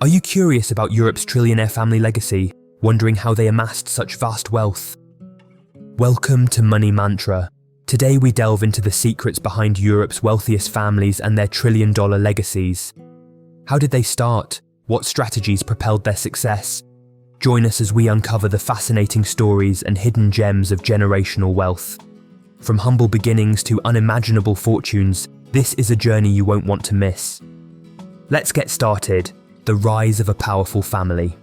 Are you curious about Europe's trillionaire family legacy, wondering how they amassed such vast wealth? Welcome to Money Mantra. Today we delve into the secrets behind Europe's wealthiest families and their trillion-dollar legacies. How did they start? What strategies propelled their success? Join us as we uncover the fascinating stories and hidden gems of generational wealth. From humble beginnings to unimaginable fortunes, this is a journey you won't want to miss. Let's get started. The rise of a powerful family.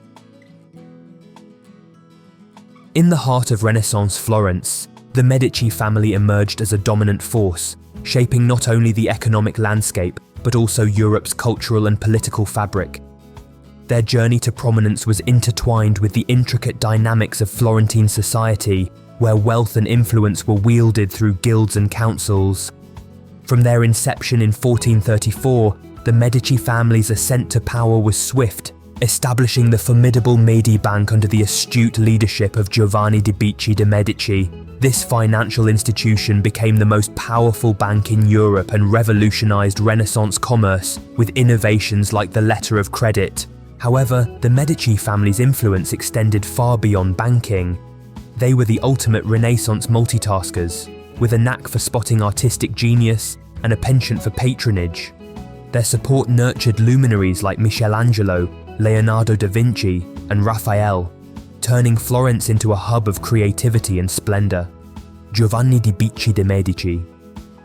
In the heart of Renaissance Florence, the Medici family emerged as a dominant force, shaping not only the economic landscape, but also Europe's cultural and political fabric. Their journey to prominence was intertwined with the intricate dynamics of Florentine society, where wealth and influence were wielded through guilds and councils. From their inception in 1434, the Medici family's ascent to power was swift, establishing the formidable Medibank under the astute leadership of Giovanni di Bicci de' Medici. This financial institution became the most powerful bank in Europe and revolutionized Renaissance commerce with innovations like the letter of credit. However, the Medici family's influence extended far beyond banking. They were the ultimate Renaissance multitaskers, with a knack for spotting artistic genius and a penchant for patronage. Their support nurtured luminaries like Michelangelo, Leonardo da Vinci, and Raphael, turning Florence into a hub of creativity and splendor. Giovanni di Bicci de' Medici.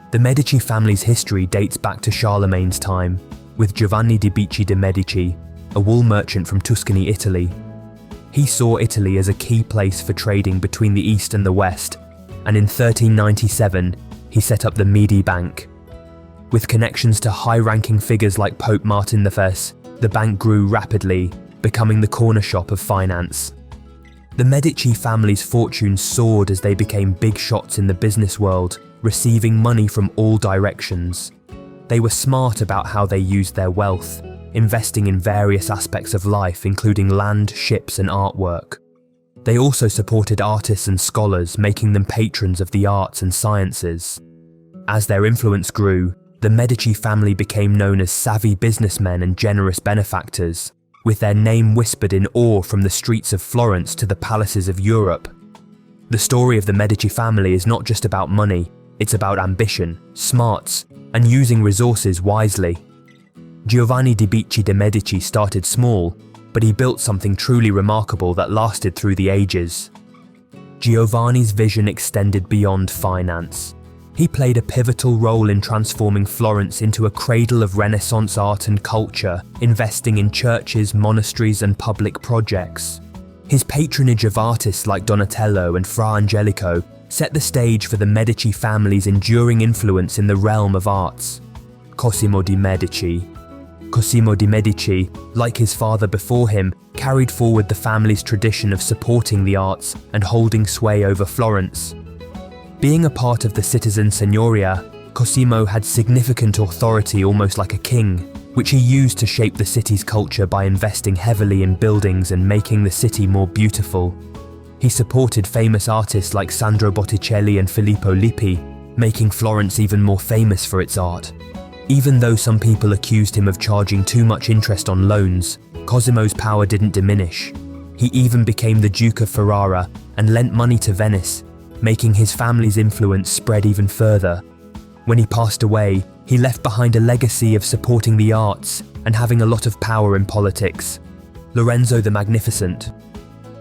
The Medici family's history dates back to Charlemagne's time, with Giovanni di Bicci de' Medici, a wool merchant from Tuscany, Italy. He saw Italy as a key place for trading between the East and the West, and in 1397, he set up the Medibank. With connections to high-ranking figures like Pope Martin I, the bank grew rapidly, becoming the corner shop of finance. The Medici family's fortunes soared as they became big shots in the business world, receiving money from all directions. They were smart about how they used their wealth, investing in various aspects of life, including land, ships, and artwork. They also supported artists and scholars, making them patrons of the arts and sciences. As their influence grew, the Medici family became known as savvy businessmen and generous benefactors, with their name whispered in awe from the streets of Florence to the palaces of Europe. The story of the Medici family is not just about money, it's about ambition, smarts, and using resources wisely. Giovanni di Bicci de' Medici started small, but he built something truly remarkable that lasted through the ages. Giovanni's vision extended beyond finance. He played a pivotal role in transforming Florence into a cradle of Renaissance art and culture, investing in churches, monasteries, and public projects. His patronage of artists like Donatello and Fra Angelico set the stage for the Medici family's enduring influence in the realm of arts. Cosimo di Medici. Cosimo di Medici, like his father before him, carried forward the family's tradition of supporting the arts and holding sway over Florence. Being a part of the citizen signoria, Cosimo had significant authority, almost like a king, which he used to shape the city's culture by investing heavily in buildings and making the city more beautiful. He supported famous artists like Sandro Botticelli and Filippo Lippi, making Florence even more famous for its art. Even though some people accused him of charging too much interest on loans, Cosimo's power didn't diminish. He even became the Duke of Ferrara and lent money to Venice, making his family's influence spread even further. When he passed away, he left behind a legacy of supporting the arts and having a lot of power in politics. Lorenzo the Magnificent.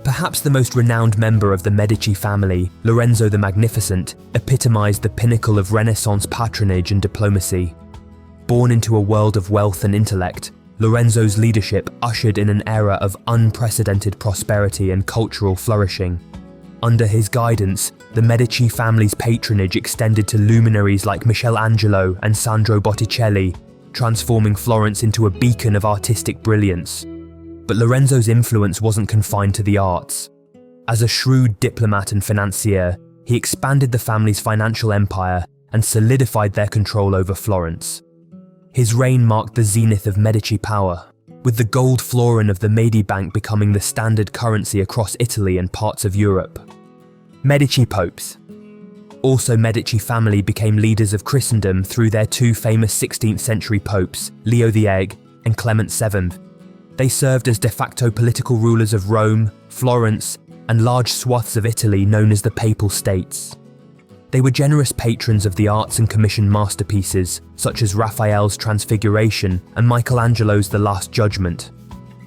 Perhaps the most renowned member of the Medici family, Lorenzo the Magnificent, epitomized the pinnacle of Renaissance patronage and diplomacy. Born into a world of wealth and intellect, Lorenzo's leadership ushered in an era of unprecedented prosperity and cultural flourishing. Under his guidance, the Medici family's patronage extended to luminaries like Michelangelo and Sandro Botticelli, transforming Florence into a beacon of artistic brilliance. But Lorenzo's influence wasn't confined to the arts. As a shrewd diplomat and financier, he expanded the family's financial empire and solidified their control over Florence. His reign marked the zenith of Medici power, with the gold florin of the Medibank becoming the standard currency across Italy and parts of Europe. Medici popes. Also, Medici family became leaders of Christendom through their two famous 16th century popes, Leo VIII and Clement VII. They served as de facto political rulers of Rome, Florence, and large swaths of Italy known as the Papal States. They were generous patrons of the arts and commissioned masterpieces, such as Raphael's Transfiguration and Michelangelo's The Last Judgment.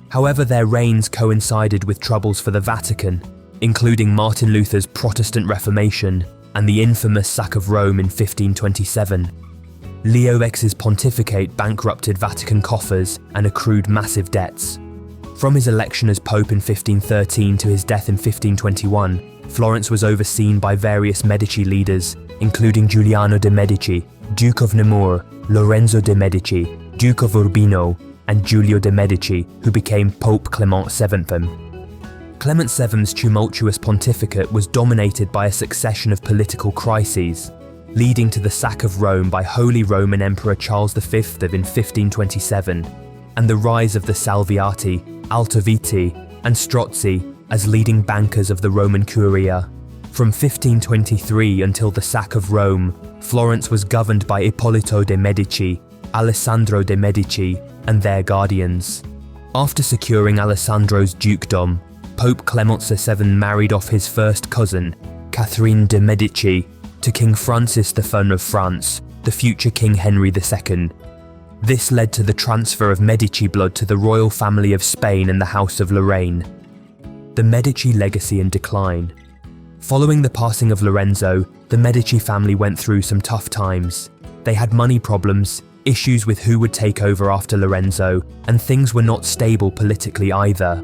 However, their reigns coincided with troubles for the Vatican, including Martin Luther's Protestant Reformation and the infamous sack of Rome in 1527. Leo X's pontificate bankrupted Vatican coffers and accrued massive debts. From his election as Pope in 1513 to his death in 1521, Florence was overseen by various Medici leaders, including Giuliano de' Medici, Duke of Nemours, Lorenzo de' Medici, Duke of Urbino, and Giulio de' Medici, who became Pope Clement VII. Clement VII's tumultuous pontificate was dominated by a succession of political crises, leading to the sack of Rome by Holy Roman Emperor Charles V in 1527, and the rise of the Salviati, Altoviti, and Strozzi as leading bankers of the Roman Curia. From 1523 until the sack of Rome, Florence was governed by Ippolito de' Medici, Alessandro de' Medici, and their guardians. After securing Alessandro's dukedom, Pope Clement VII married off his first cousin, Catherine de' Medici, to King Francis I of France, the future King Henry II. This led to the transfer of Medici blood to the royal family of Spain and the House of Lorraine. The Medici legacy and decline. Following the passing of Lorenzo, the Medici family went through some tough times. They had money problems, issues with who would take over after Lorenzo, and things were not stable politically either.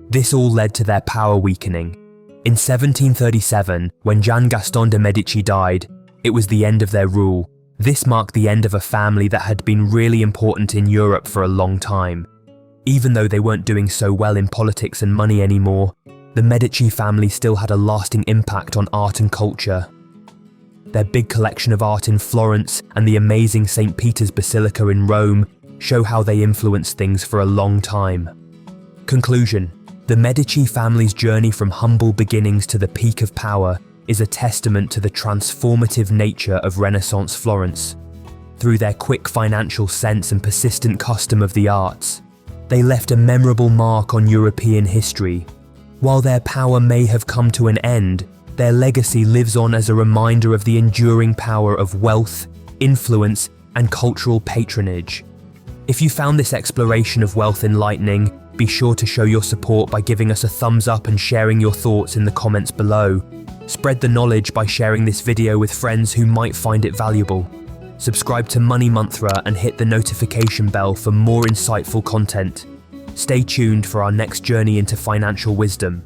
This all led to their power weakening. In 1737, when Gian Gaston de' Medici died, it was the end of their rule. This marked the end of a family that had been really important in Europe for a long time. Even though they weren't doing so well in politics and money anymore, the Medici family still had a lasting impact on art and culture. Their big collection of art in Florence and the amazing St. Peter's Basilica in Rome show how they influenced things for a long time. Conclusion: the Medici family's journey from humble beginnings to the peak of power is a testament to the transformative nature of Renaissance Florence. Through their quick financial sense and persistent custom of the arts, they left a memorable mark on European history. While their power may have come to an end, their legacy lives on as a reminder of the enduring power of wealth, influence, and cultural patronage. If you found this exploration of wealth enlightening, be sure to show your support by giving us a thumbs up and sharing your thoughts in the comments below. Spread the knowledge by sharing this video with friends who might find it valuable. Subscribe to Money Mantra and hit the notification bell for more insightful content. Stay tuned for our next journey into financial wisdom.